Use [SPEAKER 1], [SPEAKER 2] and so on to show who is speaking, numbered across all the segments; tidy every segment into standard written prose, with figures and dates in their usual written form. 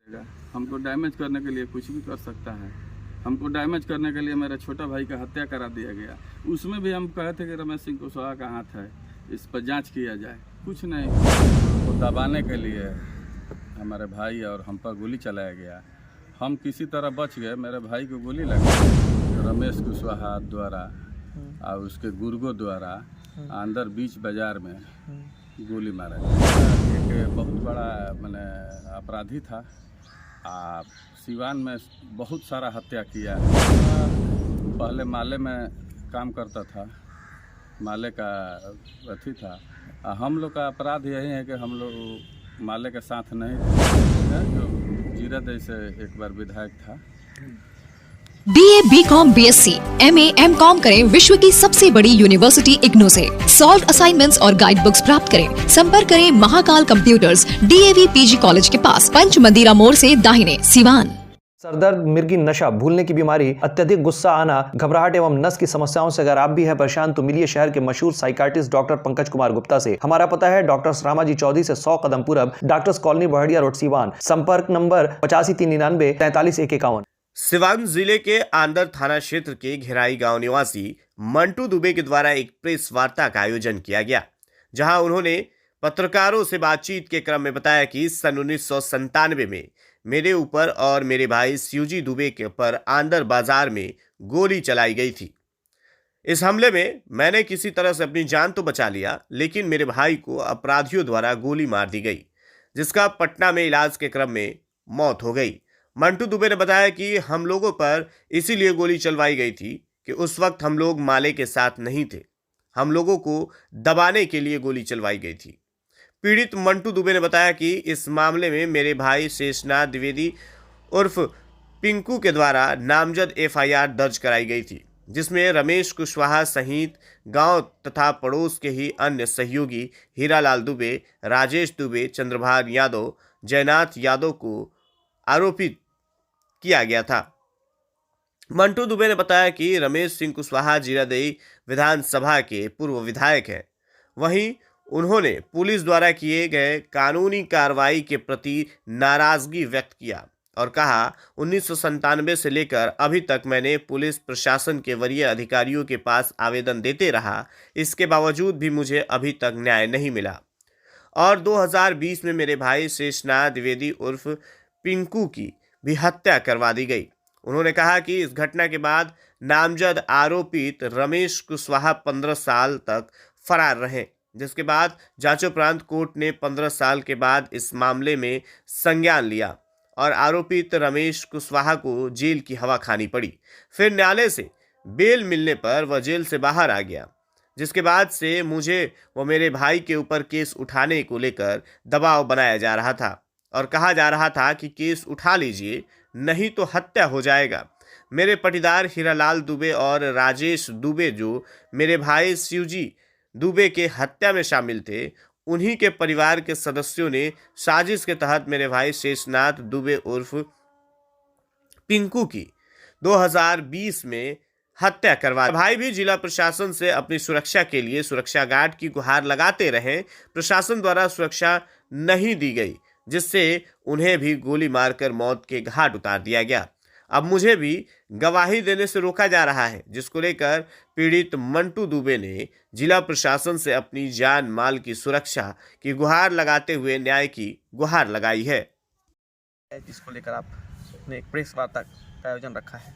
[SPEAKER 1] हमको डैमेज करने के लिए कुछ भी कर सकता है। हमको डैमेज करने के लिए मेरे छोटा भाई का हत्या करा दिया गया। उसमें भी हम कहे थे कि रमेश सिंह कुशवाहा का हाथ है, इस पर जांच किया जाए। कुछ नहीं, वो दबाने के लिए हमारे भाई और हम पर गोली चलाया गया। हम किसी तरह बच गए। मेरे भाई को गोली लगी रमेश कुशवाहा द्वारा और उसके गुर्गों द्वारा अंदर बीच बाजार में गोली मारा गया। एक बहुत बड़ा मैंने अपराधी था। सिवान में बहुत सारा हत्या किया। पहले माले में काम करता था, माले का अथी था। हम लोग का अपराध यही है कि हम लोग माले के साथ नहीं थे। जो जीरा से एक बार विधायक था।
[SPEAKER 2] BA, BCom, BSc, MA, MCom करें विश्व की सबसे बड़ी यूनिवर्सिटी इग्नू से। सॉल्व असाइनमेंट्स और गाइड बुक्स प्राप्त करें। संपर्क करें Mahakal computers, DAV PG college के पास, पंच मंदिरा मोड़ से दाहिने, सिवान।
[SPEAKER 3] सरदर्द, मिर्गी, नशा, भूलने की बीमारी, अत्यधिक गुस्सा आना, घबराहट एवं नस की समस्याओं से अगर आप भी हैं परेशान तो मिलिए शहर के मशहूर साइकाट्रिस्ट डॉक्टर पंकज कुमार गुप्ता से। हमारा पता है डॉक्टर रामाजी चौधरी से 100 कदम पूरब, doctors colony Bahadiya road, Siwan. संपर्क नंबर 85 399 43 151।
[SPEAKER 4] सिवान जिले के आंदर थाना क्षेत्र के घेराई गांव निवासी मंटू दुबे के द्वारा एक प्रेस वार्ता का आयोजन किया गया, जहां उन्होंने पत्रकारों से बातचीत के क्रम में बताया कि सन 1997 में मेरे ऊपर और मेरे भाई शिवजी दुबे के पर आंदर बाजार में गोली चलाई गई थी। इस हमले में मैंने किसी तरह से अपनी जान तो बचा लिया, लेकिन मेरे भाई को अपराधियों द्वारा गोली मार दी गई, जिसका पटना में इलाज के क्रम में मौत हो गई। मंटू दुबे ने बताया कि हम लोगों पर इसीलिए गोली चलवाई गई थी कि उस वक्त हम लोग माले के साथ नहीं थे। हम लोगों को दबाने के लिए गोली चलवाई गई थी। पीड़ित मंटू दुबे ने बताया कि इस मामले में मेरे भाई शेषनाथ द्विवेदी उर्फ पिंकू के द्वारा नामजद FIR दर्ज कराई गई थी, जिसमें रमेश कुशवाहा सहित गांव तथा पड़ोस के ही अन्य सहयोगी हीरालाल दुबे, राजेश दुबे, चंद्रभान यादव, जयनाथ यादव को आरोपित किया गया था। मंटू दुबे ने बताया कि रमेश सिंह कुशवाहा जीरादेई विधानसभा के पूर्व विधायक हैं। वहीं उन्होंने पुलिस द्वारा किए गए कानूनी कार्रवाई के प्रति नाराजगी व्यक्त किया और कहा 1997 से लेकर अभी तक मैंने पुलिस प्रशासन के वरीय अधिकारियों के पास आवेदन देते रहा, इसके बावजूद भी मुझे अभी तक न्याय नहीं मिला। और 2020 में मेरे भाई शेषनाथ द्विवेदी उर्फ पिंकू की भी हत्या करवा दी गई। उन्होंने कहा कि इस घटना के बाद नामजद आरोपित रमेश कुशवाहा 15 साल तक फरार रहे, जिसके बाद जांचोपरांत कोर्ट ने 15 साल के बाद इस मामले में संज्ञान लिया और आरोपित रमेश कुशवाहा को जेल की हवा खानी पड़ी। फिर न्यायालय से बेल मिलने पर वह जेल से बाहर आ गया, जिसके बाद से मुझे व मेरे भाई के ऊपर केस उठाने को लेकर दबाव बनाया जा रहा था और कहा जा रहा था कि केस उठा लीजिए, नहीं तो हत्या हो जाएगा। मेरे पटीदार हीरालाल दुबे और राजेश दुबे जो मेरे भाई शिवजी दुबे के हत्या में शामिल थे, उन्हीं के परिवार के सदस्यों ने साजिश के तहत मेरे भाई शेषनाथ दुबे उर्फ पिंकू की 2020 में हत्या करवा। भाई भी जिला प्रशासन से अपनी सुरक्षा के लिए सुरक्षा गार्ड की गुहार लगाते रहे। प्रशासन द्वारा सुरक्षा नहीं दी गई, जिससे उन्हें भी गोली मारकर मौत के घाट उतार दिया गया। अब मुझे भी गवाही देने से रोका जा रहा है, जिसको लेकर पीड़ित मंटू दुबे ने जिला प्रशासन से अपनी जान माल की सुरक्षा की गुहार लगाते हुए न्याय की गुहार लगाई है।
[SPEAKER 5] जिसको लेकर आपने एक प्रेस वार्ता का आयोजन रखा है।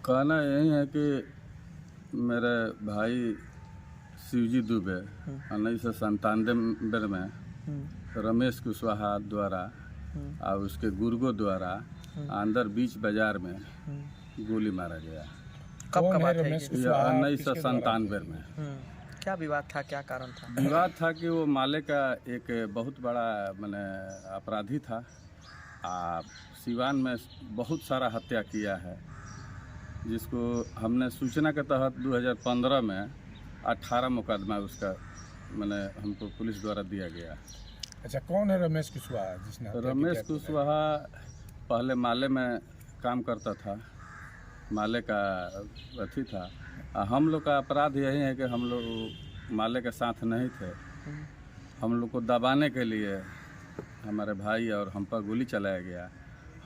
[SPEAKER 1] कहना यही है कि मेरे भाई शिवजी दुबे 1997 में रमेश कुशवाहा द्वारा और उसके गुर्गों द्वारा अंदर बीच बाजार में गोली मारा गया।
[SPEAKER 5] कब का बात है?
[SPEAKER 1] 1997 में।
[SPEAKER 5] क्या विवाद था, क्या कारण था?
[SPEAKER 1] विवाद था कि वो माले का एक बहुत बड़ा मैंने अपराधी था। सिवान में बहुत सारा हत्या किया है, जिसको हमने सूचना के तहत 2015 में 18 मुकदमा उसका मैंने हमको पुलिस द्वारा दिया गया।
[SPEAKER 6] अच्छा, कौन है रमेश कुशवाहा जिसने?
[SPEAKER 1] रमेश कुशवाहा पहले माले में काम करता था, माले का अथी था। हम लोग का अपराध यही है कि हम लोग माले के साथ नहीं थे। हम लोग को दबाने के लिए हमारे भाई और हम पर गोली चलाया गया।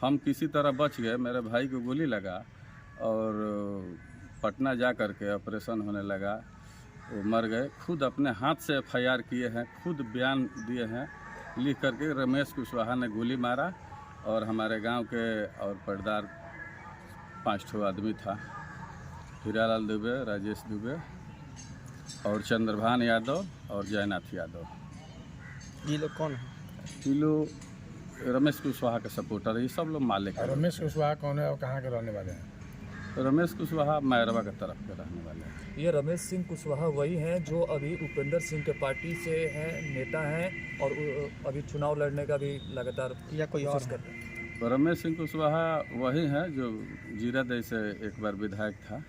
[SPEAKER 1] हम किसी तरह बच गए, मेरे भाई को गोली लगा और पटना जा कर के ऑपरेशन होने लगा, वो मर गए। खुद अपने हाथ से FIR किए हैं, खुद बयान दिए हैं लिख करके। रमेश कुशवाहा ने गोली मारा और हमारे गांव के और पर्दार 5 आदमी था, हीरालाल दुबे, राजेश दुबे और चंद्रभान यादव और जयनाथ यादव।
[SPEAKER 5] ये लोग कौन है?
[SPEAKER 1] ये लोग रमेश कुशवाहा के सपोर्टर है, ये सब लोग मालिक हैं।
[SPEAKER 6] रमेश कुशवाहा कौन है और कहाँ के रहने वाले हैं?
[SPEAKER 1] रमेश कुशवाहा मैरवा की तरफ के रहने वाले हैं।
[SPEAKER 7] ये रमेश सिंह कुशवाहा वही हैं जो अभी उपेंद्र सिंह के पार्टी से हैं, नेता हैं और अभी चुनाव लड़ने का भी लगातार
[SPEAKER 5] या कोई और
[SPEAKER 7] कोशिश कर रहे हैं।
[SPEAKER 1] रमेश सिंह कुशवाहा वही हैं जो जीरादेई से एक बार विधायक था।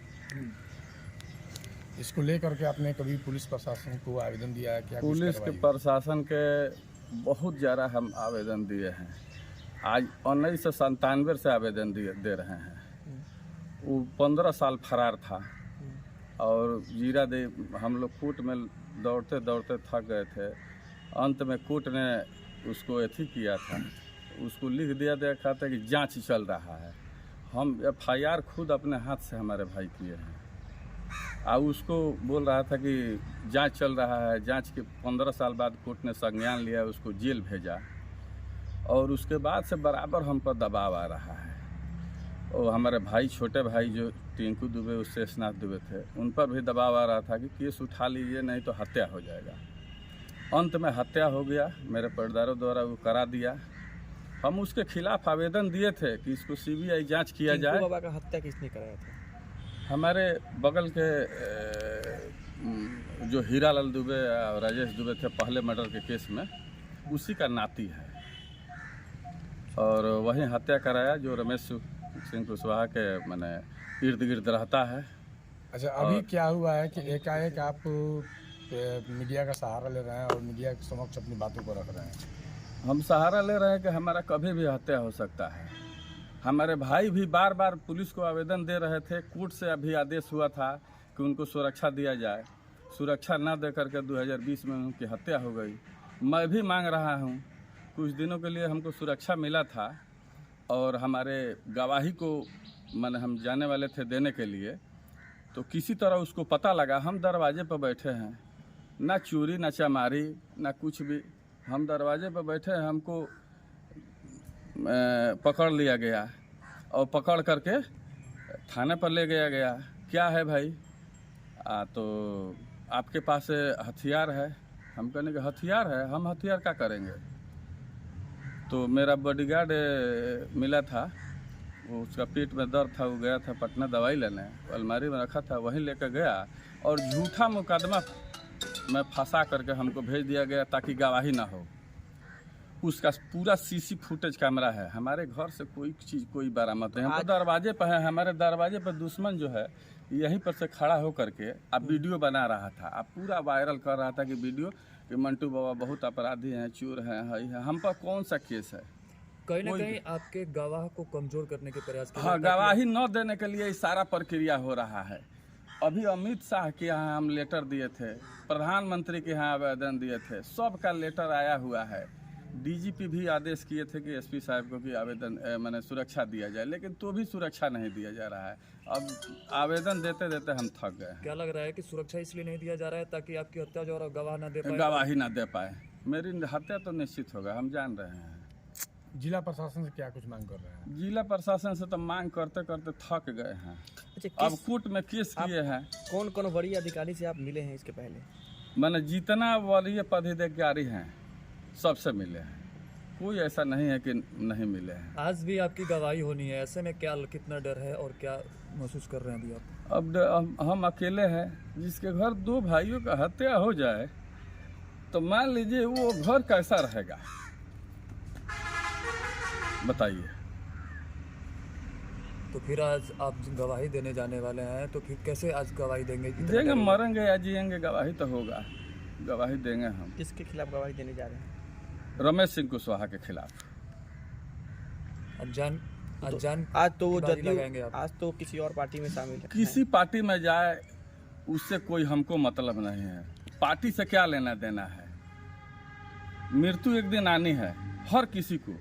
[SPEAKER 6] इसको लेकर के आपने कभी पुलिस प्रशासन को आवेदन दिया है? क्या कुछ
[SPEAKER 1] पुलिस के
[SPEAKER 6] कार्रवाई?
[SPEAKER 1] प्रशासन के बहुत ज़्यादा हम आवेदन दिए हैं। आज 1997 से आवेदन दे रहे हैं। वो 15 साल फरार था और जीरादेई हम लोग कोर्ट में दौड़ते दौड़ते थक गए थे। अंत में कोर्ट ने उसको एथी किया था, उसको लिख दिया देखा था कि जांच चल रहा है। हम FIR खुद अपने हाथ से हमारे भाई किए हैं और उसको बोल रहा था कि जांच चल रहा है। जांच के 15 साल बाद कोर्ट ने संज्ञान लिया, उसको जेल भेजा और उसके बाद से बराबर हम पर दबाव आ रहा है। और हमारे भाई, छोटे भाई जो टिंकू दुबे और शेषनाथ दुबे थे, उन पर भी दबाव आ रहा था कि केस उठा लीजिए नहीं तो हत्या हो जाएगा। अंत में हत्या हो गया, मेरे पर्दारों द्वारा वो करा दिया। हम उसके खिलाफ आवेदन दिए थे कि इसको CBI जांच किया जाए।
[SPEAKER 5] बाबा का हत्या किसने कराया था?
[SPEAKER 1] हमारे बगल के जो हीरालाल दुबे और राजेश दुबे थे पहले मर्डर के केस में, उसी का नाती है और वही हत्या कराया जो रमेश सिंह कुशवाहा के माने इर्द गिर्द रहता है।
[SPEAKER 6] अच्छा, अभी क्या हुआ है कि एकाएक आप मीडिया का सहारा ले रहे हैं और मीडिया के समक्ष अपनी बातों को रख रहे हैं?
[SPEAKER 1] हम सहारा ले रहे हैं कि हमारा कभी भी हत्या हो सकता है। हमारे भाई भी बार बार पुलिस को आवेदन दे रहे थे। कोर्ट से अभी आदेश हुआ था कि उनको सुरक्षा दिया जाए। सुरक्षा न दे करके 2020 में उनकी हत्या हो गई। मैं भी मांग रहा हूं, कुछ दिनों के लिए हमको सुरक्षा मिला था और हमारे गवाही को माने हम जाने वाले थे देने के लिए, तो किसी तरह उसको पता लगा। हम दरवाजे पर बैठे हैं, ना चोरी ना चमारी ना कुछ भी। हम दरवाजे पर बैठे हैं, हमको पकड़ लिया गया और पकड़ करके थाने पर ले गया। क्या है भाई? तो आपके पास हथियार है। हम कहने के हथियार है, हम हथियार क्या करेंगे? तो मेरा बॉडीगार्ड मिला था, वो उसका पेट में दर्द था, वो गया था पटना दवाई लेने, अलमारी में रखा था, वहीं लेकर गया और झूठा मुकदमा में फंसा करके हमको भेज दिया गया ताकि गवाही ना हो। उसका पूरा CC फुटेज कैमरा है। हमारे घर से कोई चीज़ कोई बरामद नहीं। हम तो दरवाजे पर है, हमारे दरवाजे पर दुश्मन जो है यहीं पर से खड़ा हो करके अब वीडियो बना रहा था। अब पूरा वायरल कर रहा था कि वीडियो कि मंटू बाबा बहुत अपराधी हैं, चोर हैं, है। हम पर कौन सा केस है?
[SPEAKER 7] कहीं ना कहीं आपके गवाह को कमजोर करने के प्रयास किए
[SPEAKER 1] हाँ,
[SPEAKER 7] जाते हैं।
[SPEAKER 1] गवाही न देने के लिए सारा प्रक्रिया हो रहा है। अभी अमित शाह के यहाँ हम लेटर दिए थे, प्रधानमंत्री के यहाँ आवेदन दिए थे, सबका लेटर आया हुआ है। DGP भी आदेश किए थे कि SP साहब को कि आवेदन मैंने सुरक्षा दिया जाए, लेकिन तो भी सुरक्षा नहीं दिया जा रहा है। अब आवेदन देते देते हम थक गए।
[SPEAKER 7] क्या लग रहा है कि सुरक्षा इसलिए नहीं दिया जा रहा है ताकि आपकी हत्या जो और गवाह ना दे पाए?
[SPEAKER 1] गवाही ना दे पाए। मेरी हत्या तो निश्चित होगा, हम जान रहे हैं।
[SPEAKER 6] जिला प्रशासन से क्या कुछ मांग कर रहे हैं?
[SPEAKER 1] जिला प्रशासन से तो मांग करते करते थक गए हैं।
[SPEAKER 5] अच्छा,
[SPEAKER 1] अब कोर्ट में केस किए हैं।
[SPEAKER 5] कौन कौन वरीय अधिकारी से आप मिले हैं इसके पहले?
[SPEAKER 1] मैंने जितना वरीय पदाधिकारी हैं सबसे मिले हैं, कोई ऐसा नहीं है कि नहीं मिले हैं।
[SPEAKER 7] आज भी आपकी गवाही होनी है, ऐसे में क्या कितना डर है और क्या महसूस कर रहे हैं अभी आप?
[SPEAKER 1] अब हम अकेले हैं। जिसके घर 2 भाइयों का हत्या हो जाए तो मान लीजिए वो घर कैसा रहेगा, बताइए।
[SPEAKER 7] तो फिर आज आप गवाही देने जाने वाले हैं, तो फिर कैसे आज गवाही देंगे?
[SPEAKER 1] देंगे, मरेंगे या जिएंगे, गवाही तो होगा। गवाही देंगे हम।
[SPEAKER 5] किसके खिलाफ गवाही देने जा रहे हैं?
[SPEAKER 1] रमेश सिंह कुशवाहा के खिलाफ।
[SPEAKER 7] अनजान
[SPEAKER 5] आज तो वो
[SPEAKER 7] गाड़ी लगाएंगे आप?
[SPEAKER 5] आज तो किसी और पार्टी में शामिल है।
[SPEAKER 1] किसी पार्टी में जाए उससे कोई हमको मतलब नहीं है। पार्टी से क्या लेना देना है? मृत्यु एक दिन आनी है, हर किसी को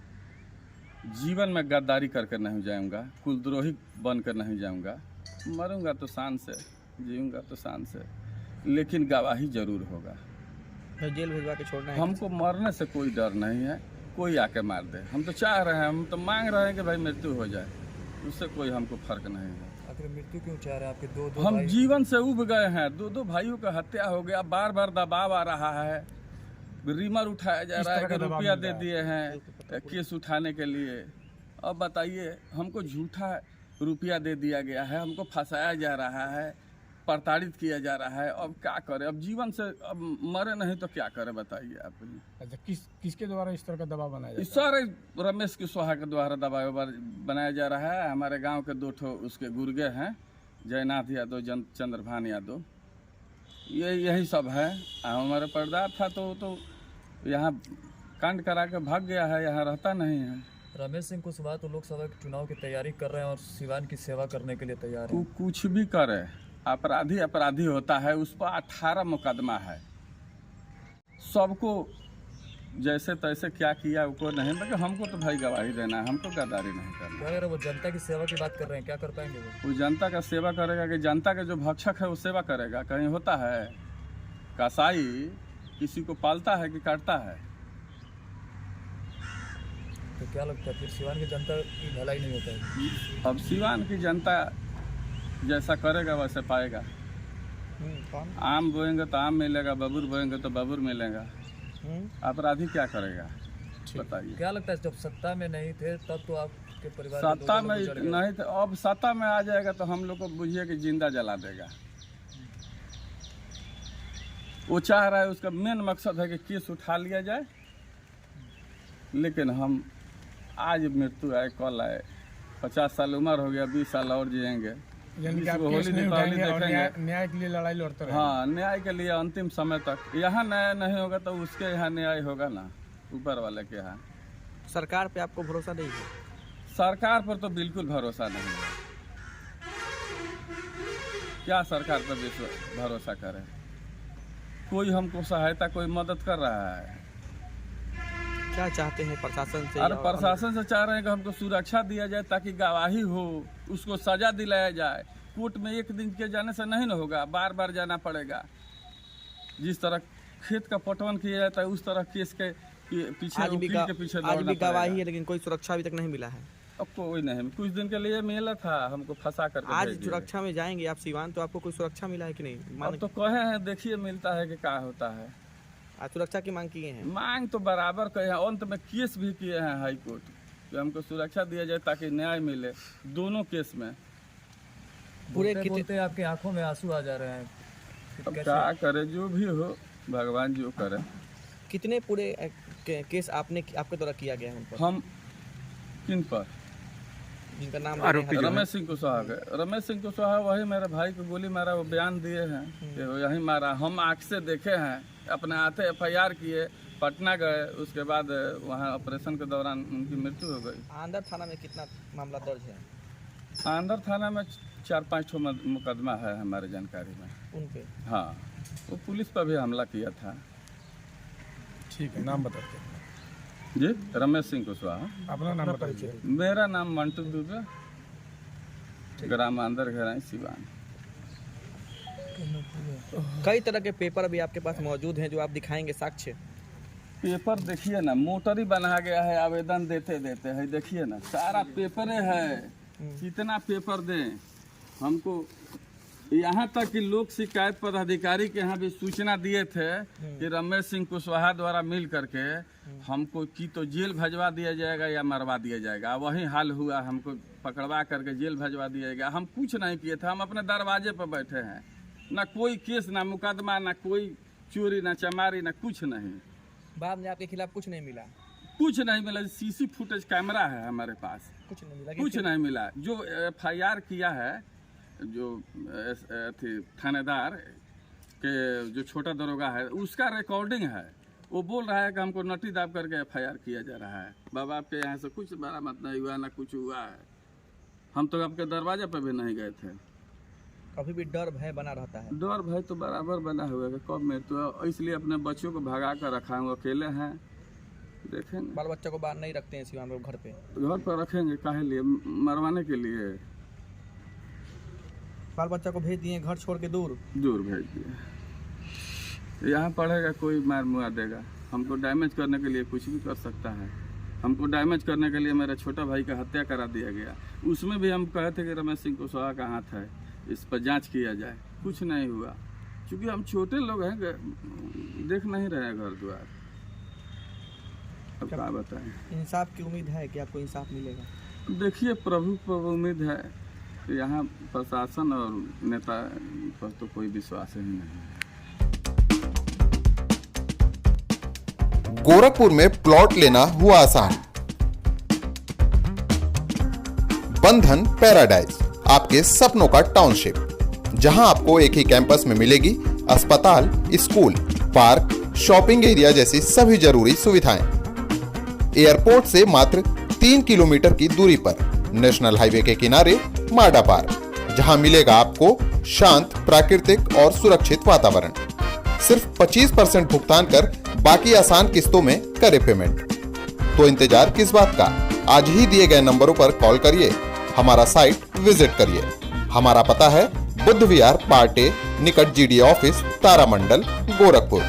[SPEAKER 1] जीवन में गद्दारी करके नहीं जाऊंगा, कुलद्रोही बनकर नहीं जाऊंगा। मरूंगा तो शान से, जीऊंगा तो शान से, लेकिन गवाही जरूर होगा।
[SPEAKER 5] तो जेल भिजवा के छोड़ना है।
[SPEAKER 1] हमको मरने से कोई डर नहीं है, कोई आके मार दे। हम तो चाह रहे हैं, हम तो मांग रहे हैं कि भाई मृत्यु हो जाए, उससे कोई हमको फर्क नहीं है।
[SPEAKER 7] आखिर मृत्यु क्यों चाह रहे हैं? आपके दो
[SPEAKER 1] हम
[SPEAKER 7] भाई
[SPEAKER 1] जीवन से उब गए हैं, दो भाइयों का हत्या हो गया, बार बार दबाव आ रहा है, रीमर उठाया जा रहा है कि रुपया दे दिए हैं केस उठाने के लिए। अब बताइए, हमको झूठा रुपया दे दिया गया है, हमको फंसाया जा रहा है, प्रताड़ित किया जा रहा है। अब क्या करें? अब जीवन से अब मरे नहीं तो क्या करें बताइए आप।
[SPEAKER 6] अच्छा, किसके द्वारा इस तरह का दबाव बनाया
[SPEAKER 1] इस
[SPEAKER 6] जाता है?
[SPEAKER 1] सारे रमेश कुशवाहा के द्वारा दबाव बनाया जा रहा है। हमारे गांव के 2 ठो उसके गुर्गे हैं, जयनाथ यादव, चंद्रभान यादव, यही सब है। हमारे पर्दार था तो यहाँ कांड करा के भाग गया है, यहाँ रहता नहीं है।
[SPEAKER 7] रमेश सिंह कुशवाहा तो लोकसभा के चुनाव की तैयारी कर रहे हैं और सिवान की सेवा करने के लिए तैयार है।
[SPEAKER 1] कुछ भी करे, अपराधी होता है, उस पर 18 मुकदमा है। सबको जैसे तैसे क्या किया उसको नहीं, मगर हमको तो भाई गवाही देना है, हमको गद्दारी नहीं करना।
[SPEAKER 7] क्या कह रहे? वो जनता की सेवा की बात कर रहे हैं, क्या कर पाएंगे वो?
[SPEAKER 1] जनता का सेवा करेगा कि जनता का जो भक्षक है वो सेवा करेगा? कहीं होता है? कसाई किसी को पालता है कि काटता है?
[SPEAKER 7] तो क्या लगता है फिर सिवान की जनता की भलाई नहीं होता है?
[SPEAKER 1] अब सिवान की जनता जैसा करेगा वैसे पाएगा।
[SPEAKER 5] कौन?
[SPEAKER 1] आम बोएंगे तो आम मिलेगा, बबूर बोएंगे तो बबूर मिलेगा। अपराधी क्या करेगा बताइए?
[SPEAKER 7] क्या लगता है जब सत्ता में नहीं थे तब तो आपके परिवार के
[SPEAKER 1] सत्ता
[SPEAKER 7] दो
[SPEAKER 1] में
[SPEAKER 7] लोग गुजर गए।
[SPEAKER 1] नहीं थे, अब सत्ता में आ जाएगा तो हम लोग को बुझिए कि जिंदा जला देगा। वो चाह रहा है, उसका मेन मकसद है कि केस उठा लिया जाए, लेकिन हम आज मृत्यु आए कल आए, 50 साल उम्र हो गया, 20 साल और जिएंगे।
[SPEAKER 6] यानी कि आप
[SPEAKER 1] होली
[SPEAKER 6] केस नहीं
[SPEAKER 1] दीपावली
[SPEAKER 6] उठाएंगे और
[SPEAKER 1] देखेंगे।
[SPEAKER 6] न्याय के लिए लड़ाई लड़ते रहेंगे।
[SPEAKER 1] हाँ, न्याय के लिए अंतिम समय तक। यहाँ न्याय नहीं होगा तो उसके यहाँ न्याय होगा ना, ऊपर वाले के यहाँ।
[SPEAKER 5] सरकार पे आपको भरोसा नहीं है?
[SPEAKER 1] सरकार पर तो बिल्कुल भरोसा नहीं है। क्या सरकार पर भरोसा करे? कोई हमको सहायता, कोई मदद कर रहा है?
[SPEAKER 5] क्या चाहते हैं प्रशासन से?
[SPEAKER 1] अरे प्रशासन से चाह रहे हैं कि हमको सुरक्षा दिया जाए ताकि गवाही हो, उसको सजा दिलाया जाए। कोर्ट में एक दिन के जाने से नहीं न होगा, बार बार जाना पड़ेगा। जिस तरह खेत का पटवन किया जाता है उस तरह केस के पीछे
[SPEAKER 5] आज भी
[SPEAKER 1] दौड़ना
[SPEAKER 5] गवाही
[SPEAKER 1] पड़ेगा।
[SPEAKER 5] है, लेकिन कोई सुरक्षा अभी तक नहीं मिला है।
[SPEAKER 1] अब कोई नहीं, कुछ दिन के लिए मिला था, हमको फंसा कर
[SPEAKER 5] आज सुरक्षा में जाएंगे आप सिवान, तो आपको कोई सुरक्षा मिला है कि नहीं?
[SPEAKER 1] अब तो कहे हैं, देखिए मिलता है कि क्या होता है।
[SPEAKER 5] आज सुरक्षा की मांग किए हैं?
[SPEAKER 1] मांग तो बराबर कहे हैं, अंत में केस भी किए हैं हाई कोर्ट कि हमको सुरक्षा दिया जाए ताकि न्याय मिले दोनों केस में।
[SPEAKER 5] पूरे
[SPEAKER 7] बोलते आपके आंखों में आंसू आ जा रहे हैं।
[SPEAKER 1] अब
[SPEAKER 7] कैसे?
[SPEAKER 1] क्या करे, जो भी हो भगवान जो करे।
[SPEAKER 5] कितने पूरे केस आपके द्वारा किया गया है उन पर?
[SPEAKER 1] हम किन पर?
[SPEAKER 5] जिनका नाम
[SPEAKER 1] रमेश सिंह कुशवाहा के। रमेश सिंह कुशवाहा वही मेरे भाई को गोली मारा, वो बयान दिए हैं कि वो यही मारा। हम आँख से देखे हैं, अपने हाथे FIR किए, पटना गए, उसके बाद वहाँ ऑपरेशन के दौरान उनकी मृत्यु हो गई।
[SPEAKER 5] आंदर थाना में कितना मामला दर्ज है?
[SPEAKER 1] आंदर थाना में 4-5 ठो मुकदमा है हमारे जानकारी में।
[SPEAKER 5] उन पे?
[SPEAKER 1] हाँ, वो पुलिस पर भी हमला किया था।
[SPEAKER 6] ठीक है, नाम बताते हैं।
[SPEAKER 1] जी, रमेश सिंह कुशवाहा।
[SPEAKER 6] अपना नाम बताइए।
[SPEAKER 1] मेरा नाम मंटू दुबे, ग्राम अंदर घेराई, सिवान।
[SPEAKER 5] कई तरह के पेपर अभी आपके पास मौजूद हैं जो आप दिखाएंगे साक्ष्य।
[SPEAKER 1] पेपर देखिए ना, मोटर ही बना गया है आवेदन देते देते है। देखिए ना, सारा पेपर है। कितना पेपर दें हमको? यहाँ तक कि लोक शिकायत पदाधिकारी के यहाँ भी सूचना दिए थे कि रमेश सिंह कुशवाहा द्वारा मिल करके हमको की तो जेल भजवा दिया जाएगा या मरवा दिया जाएगा। वही हाल हुआ, हमको पकड़वा करके जेल भजवा दिया जाएगा। हम कुछ नहीं किए थे, हम अपने दरवाजे पर बैठे हैं। ना कोई केस, ना मुकदमा, ना कोई चोरी, ना चमारी, ना कुछ नहीं।
[SPEAKER 5] बाद में आपके खिलाफ कुछ नहीं मिला?
[SPEAKER 1] कुछ नहीं मिला। CC फुटेज कैमरा है हमारे पास,
[SPEAKER 5] कुछ नहीं मिला?
[SPEAKER 1] कुछ नहीं मिला। जो FIR किया है, जो थानेदार के जो छोटा दरोगा है, उसका रिकॉर्डिंग है। वो बोल रहा है कि हमको नटी दाब करके FIR किया जा रहा है। बाबा आपके यहाँ से कुछ बरामद नहीं हुआ, ना कुछ हुआ है। हम तो आपके दरवाजे पर भी नहीं गए थे।
[SPEAKER 5] कभी भी डर भय बना रहता है?
[SPEAKER 1] डर भय तो बराबर बना हुआ है। कब में तो इसलिए अपने बच्चों को भगा कर रखा हूँ, अकेले हैं, देखेंगे।
[SPEAKER 5] बाल बच्चा को बाहर नहीं रखते हैं सिवान में, घर पे
[SPEAKER 1] घर पर रखेंगे, काहे लिए? मरवाने के लिए।
[SPEAKER 5] बाल बच्चा को भेज दिए घर छोड़ के दूर
[SPEAKER 1] भेज दिए। यहाँ पढ़ेगा, कोई मार मुआ देगा। हमको डैमेज करने के लिए कुछ भी कर सकता है। हमको डैमेज करने के लिए मेरा छोटा भाई का हत्या करा दिया गया। उसमें भी हम कहे थे कि रमेश सिंह कुशवाहा का हाथ है, इस पर जांच किया जाए। कुछ नहीं हुआ, क्योंकि हम छोटे लोग हैं, देख नहीं रहे घर द्वार। अब क्या बताएं?
[SPEAKER 5] इंसाफ की उम्मीद है कि आपको इंसाफ मिलेगा?
[SPEAKER 1] देखिए, प्रभु पर उम्मीद है। यहाँ प्रशासन और नेता पर तो कोई विश्वास ही नहीं है।
[SPEAKER 8] गोरखपुर में प्लॉट लेना हुआ आसान। बंधन पैराडाइज, आपके सपनों का टाउनशिप, जहां आपको एक ही कैंपस में मिलेगी अस्पताल, स्कूल, पार्क, शॉपिंग एरिया जैसी सभी जरूरी सुविधाएं। एयरपोर्ट से मात्र 3 किलोमीटर की दूरी पर नेशनल हाईवे के किनारे माडा पार्क, जहां मिलेगा आपको शांत, प्राकृतिक और सुरक्षित वातावरण। सिर्फ 25% भुगतान कर बाकी आसान किस्तों में करे पेमेंट। तो इंतजार किस बात का? आज ही दिए गए नंबरों पर कॉल करिए, हमारा साइट विजिट करिए। हमारा पता है बुद्ध विहार पार्टे निकट GDA ऑफिस, तारामंडल, गोरखपुर।